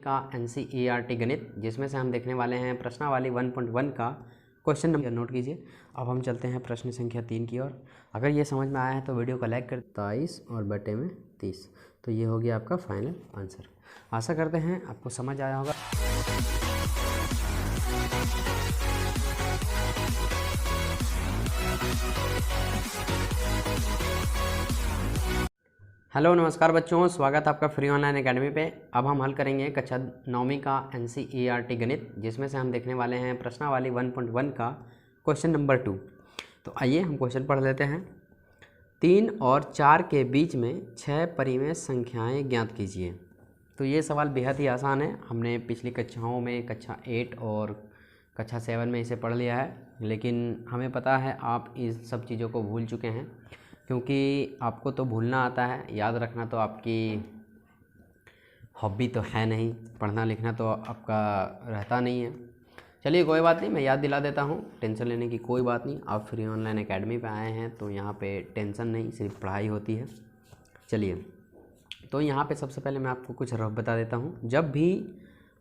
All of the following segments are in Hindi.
का NCERT गणित, जिसमें से हम देखने वाले हैं प्रश्नावली 1.1 का क्वेश्चन नंबर नोट कीजिए। अब हम चलते हैं प्रश्न संख्या 3 की ओर। अगर ये समझ में आया है तो वीडियो को लाइक कर 23 और बटे में 30, तो ये हो गया आपका फाइनल आंसर। आशा करते हैं आपको समझ आया होगा। हेलो नमस्कार बच्चों, स्वागत है आपका फ्री ऑनलाइन एकेडमी पे। अब हम हल करेंगे कक्षा 9वीं का NCERT गणित, जिसमें से हम देखने वाले हैं प्रश्नावली 1.1 का क्वेश्चन नंबर 2। तो आइए हम क्वेश्चन पढ़ लेते हैं। 3 और 4 के बीच में 6 परिमेय संख्याएं ज्ञात कीजिए। तो ये सवाल बेहद ही आसान है। हमने पिछली कक्षाओं में कक्षा 8 और कक्षा 7 में इसे पढ़ लिया है, लेकिन हमें पता है आप इस सब चीज़ों को भूल चुके हैं, क्योंकि आपको तो भूलना आता है, याद रखना तो आपकी हॉबी तो है नहीं, पढ़ना लिखना तो आपका रहता नहीं है। चलिए कोई बात नहीं, मैं याद दिला देता हूँ, टेंशन लेने की कोई बात नहीं। आप फ्री ऑनलाइन एकेडमी पे आए हैं तो यहाँ पे टेंशन नहीं, सिर्फ पढ़ाई होती है। चलिए, तो यहाँ पे सबसे पहले मैं आपको कुछ रफ बता देता हूँ। जब भी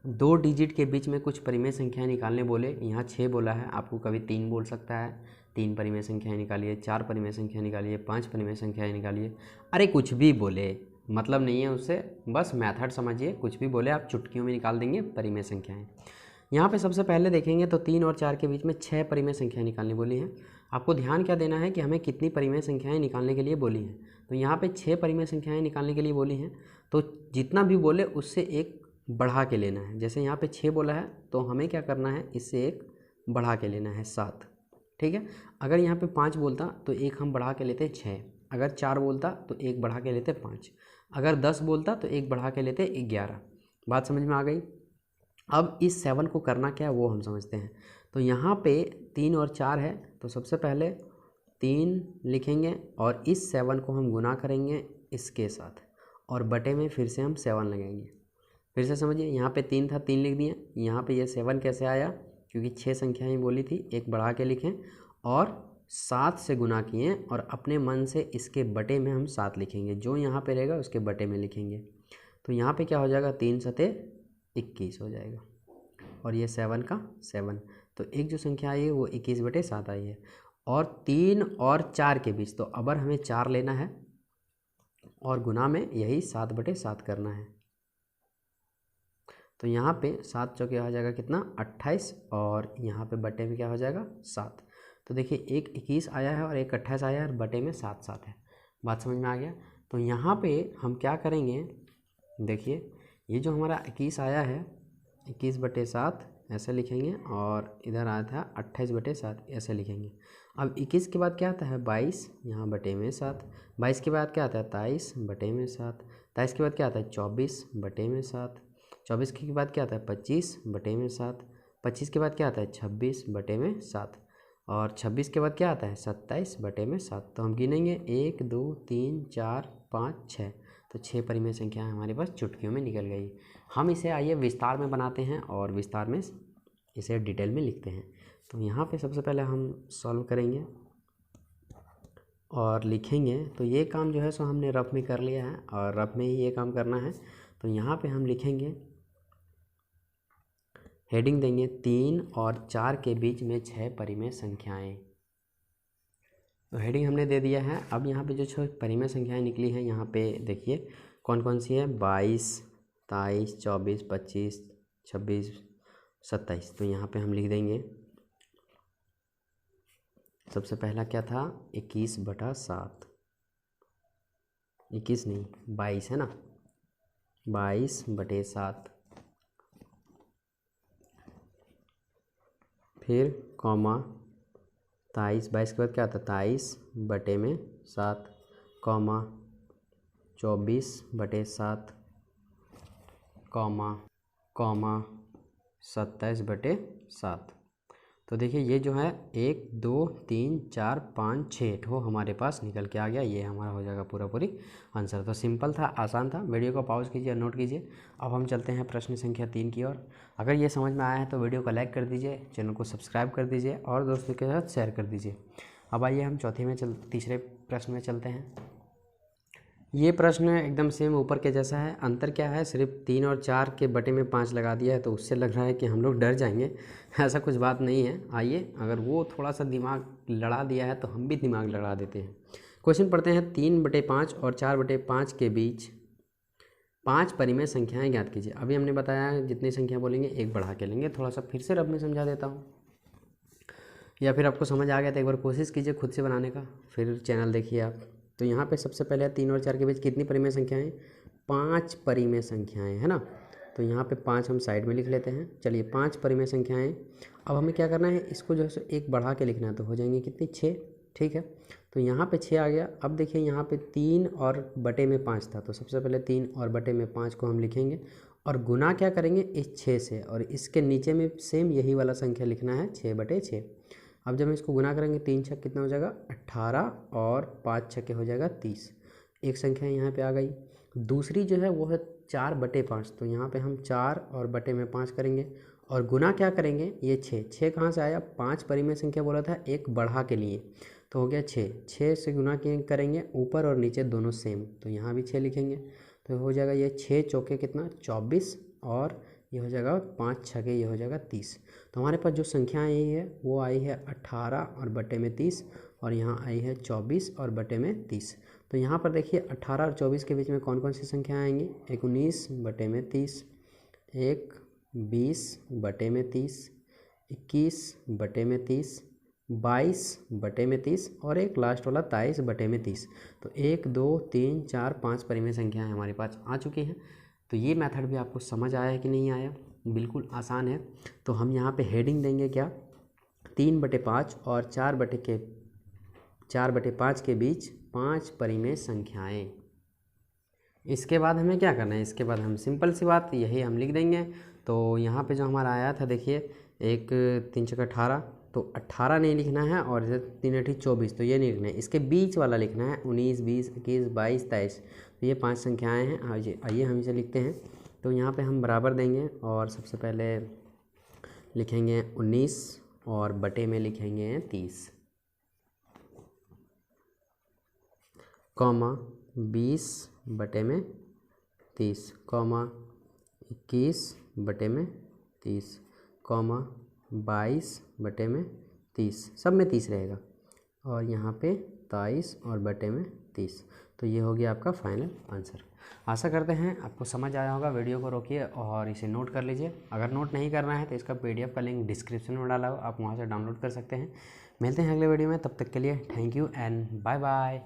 2 डिजिट के बीच में कुछ परिमेय संख्याएँ निकालने बोले, यहाँ 6 बोला है, आपको कभी 3 बोल सकता है, 3 परिमेय संख्याएँ निकालिए, 4 परिमेय संख्या निकालिए, 5 परिमेय संख्याएँ निकालिए। अरे कुछ भी बोले, मतलब नहीं है उससे, बस मेथड समझिए। कुछ भी बोले आप चुटकियों में निकाल देंगे परिमेय संख्याएँ। यहाँ पे सबसे पहले देखेंगे तो 3 और 4 के बीच में 6 परिमेय संख्याएँ निकालनी बोली हैं। आपको ध्यान क्या देना है कि हमें कितनी परिमेय संख्याएँ निकालने के लिए बोली हैं। तो यहाँ पे 6 परिमेय संख्याएँ निकालने के लिए बोली हैं, तो जितना भी बोले उससे एक बढ़ा के लेना है। जैसे यहाँ पे 6 बोला है तो हमें क्या करना है, इससे एक बढ़ा के लेना है 7, ठीक है। अगर यहाँ पे 5 बोलता तो एक हम बढ़ा के लेते 6, अगर 4 बोलता तो एक बढ़ा के लेते 5, अगर 10 बोलता तो एक बढ़ा के लेते 11। बात समझ में आ गई। अब इस 7 को करना क्या है वो हम समझते हैं। तो यहाँ पे 3 और 4 है, तो सबसे पहले 3 लिखेंगे और इस 7 को हम गुना करेंगे इसके साथ, और बटे में फिर से हम 7 लगेंगे। फिर से समझिए, यहाँ पे 3 था, 3 लिख दिए। यहाँ पे ये 7 कैसे आया, क्योंकि 6 संख्याएं बोली थी, एक बढ़ा के लिखें और 7 से गुना किए, और अपने मन से इसके बटे में हम 7 लिखेंगे। जो यहाँ पे रहेगा उसके बटे में लिखेंगे। तो यहाँ पे क्या हो जाएगा, 3 सते 21 हो जाएगा, और ये 7 का 7। तो एक जो संख्या आई है वो 21/7 आई है। और 3 और 4 के बीच, तो अबर हमें 4 लेना है और गुना में यही 7/7 करना है। तो यहाँ पे 7 चौके हो जाएगा कितना, 28, और यहाँ पे बटे में क्या हो जाएगा 7। तो देखिए एक 21 आया है और एक 28 आया है, और बटे में 7 है। बात समझ में आ गया। तो यहाँ पे हम क्या करेंगे, देखिए ये जो हमारा 21 आया है, 21/7 ऐसे लिखेंगे, और इधर आया था 28/7 ऐसे लिखेंगे। अब 21 के बाद क्या आता है 22, यहाँ बटे में 7। 22 के बाद क्या आता है 23 बटे में 7। 23 के बाद क्या आता है 24 बटे में 7। 24 के बाद क्या आता है 25 बटे में 7। 25 के बाद क्या आता है 26 बटे में 7। और 26 के बाद क्या आता है 27 बटे में 7। तो हम गिनेंगे 1 2 3 4 5 6, तो 6 परिमेय संख्याएं हमारे पास चुटकियों में निकल गई। हम इसे आइए विस्तार में बनाते हैं और विस्तार में इसे डिटेल में लिखते हैं। तो यहाँ पे सबसे पहले हम सॉल्व करेंगे और लिखेंगे। तो ये काम जो है सो हमने रफ में कर लिया है, और रफ में ही ये काम करना है। तो यहाँ पे हम लिखेंगे, हेडिंग देंगे 3 और 4 के बीच में 6 परिमेय संख्याएं। तो हेडिंग हमने दे दिया है। अब यहाँ पे जो 6 परिमेय संख्याएं निकली हैं, यहाँ पे देखिए कौन कौन सी है, 22 23 24 25 26 27। तो यहाँ पे हम लिख देंगे, सबसे पहला क्या था 21/7, 21 नहीं 22 है ना, 22/7। फिर कॉमा 23, 22 के बाद क्या आता है 23/7, कॉमा 24/7, कॉमा 27/7। तो देखिए ये जो है 1 2 3 4 5 6 ठो हमारे पास निकल के आ गया। ये हमारा हो जाएगा पूरा पूरी आंसर। तो सिंपल था, आसान था। वीडियो को पॉज कीजिए और नोट कीजिए। अब हम चलते हैं प्रश्न संख्या 3 की ओर। अगर ये समझ में आया है तो वीडियो को लाइक कर दीजिए, चैनल को सब्सक्राइब कर दीजिए और दोस्तों के साथ शेयर कर दीजिए। अब आइए हम तीसरे प्रश्न में चलते हैं। ये प्रश्न एकदम सेम ऊपर के जैसा है। अंतर क्या है, सिर्फ 3 और 4 के बटे में 5 लगा दिया है, तो उससे लग रहा है कि हम लोग डर जाएंगे। ऐसा कुछ बात नहीं है। आइए, अगर वो थोड़ा सा दिमाग लड़ा दिया है तो हम भी दिमाग लड़ा देते हैं। क्वेश्चन पढ़ते हैं। 3/5 और 4/5 के बीच 5 परिमेय संख्याएं ज्ञात कीजिए। अभी हमने बताया है जितनी संख्या बोलेंगे एक बढ़ा के लेंगे। थोड़ा सा फिर से रब में समझा देता हूँ, या फिर आपको समझ आ गया तो एक बार कोशिश कीजिए खुद से बनाने का, फिर चैनल देखिए आप। तो यहाँ पे सबसे पहले 3 और 4 के बीच कितनी परिमेय संख्याएं, 5 परिमेय संख्याएं, है ना। तो यहाँ पे 5 हम साइड में लिख लेते हैं। चलिए 5 परिमेय संख्याएं। अब हमें क्या करना है, इसको जो है एक बढ़ा के लिखना है, तो हो जाएंगे कितनी, 6। ठीक है, तो यहाँ पे 6 आ गया। अब देखिए यहाँ पे 3 और बटे में 5 था, तो सबसे पहले 3 और बटे में 5 को हम लिखेंगे और गुना क्या करेंगे इस 6 से, और इसके नीचे में सेम यही वाला संख्या लिखना है, 6/6। अब जब हम इसको गुना करेंगे 3 छक कितना हो जाएगा 18 और 5 छक्के हो जाएगा 30। एक संख्या यहाँ पे आ गई। दूसरी जो है वो है 4/5, तो यहाँ पे हम 4 और बटे में 5 करेंगे और गुना क्या करेंगे, ये 6 कहाँ से आया, 5 परिमेय संख्या बोला था, एक बढ़ा के लिए, तो हो गया 6 से गुना करेंगे, ऊपर और नीचे दोनों सेम, तो यहाँ भी 6 लिखेंगे, तो हो जाएगा ये 6 चौके कितना 24 और ये हो जाएगा 5 छके ये हो जाएगा 30। तो हमारे पास जो संख्या आई है वो आई है 18 और बटे में 30, और यहाँ आई है 24 और बटे में 30। तो यहाँ पर देखिए 18 और 24 के बीच में कौन कौन सी संख्या आएंगी, एक 19 बटे में 30, एक 20 बटे में 30, 21 बटे में 30, 22 बटे में 30 और एक लास्ट वाला 23 बटे में 30। तो 1 2 3 4 5 परिमेय संख्याएँ हमारे पास आ चुकी हैं। तो ये मेथड भी आपको समझ आया है कि नहीं आया, बिल्कुल आसान है। तो हम यहाँ पे हेडिंग देंगे क्या, 3/5 और 4/5 के बीच 5 परिमेय संख्याएं। इसके बाद हमें क्या करना है, इसके बाद हम सिंपल सी बात यही हम लिख देंगे। तो यहाँ पे जो हमारा आया था देखिए, एक 3 छक्का 18, तो 18 नहीं लिखना है, और इधर 3 8 24, तो ये नहीं लिखना है, इसके बीच वाला लिखना है 19 20 21 22 23। तो ये 5 संख्याएं हैं। आइए हम इसे लिखते हैं। तो यहाँ पे हम बराबर देंगे और सबसे पहले लिखेंगे 19 और बटे में लिखेंगे 30, कॉमा 20 बटे में 30, कॉमा 21 बटे में 30, कॉमा 22 बटे में 30, सब में 30 रहेगा, और यहाँ पे 23 और बटे में 30। तो ये हो गया आपका फाइनल आंसर। आशा करते हैं आपको समझ आया होगा। वीडियो को रोकिए और इसे नोट कर लीजिए। अगर नोट नहीं करना है तो इसका PDF का लिंक डिस्क्रिप्शन में डाला हो, आप वहाँ से डाउनलोड कर सकते हैं। मिलते हैं अगले वीडियो में, तब तक के लिए thank you and bye bye.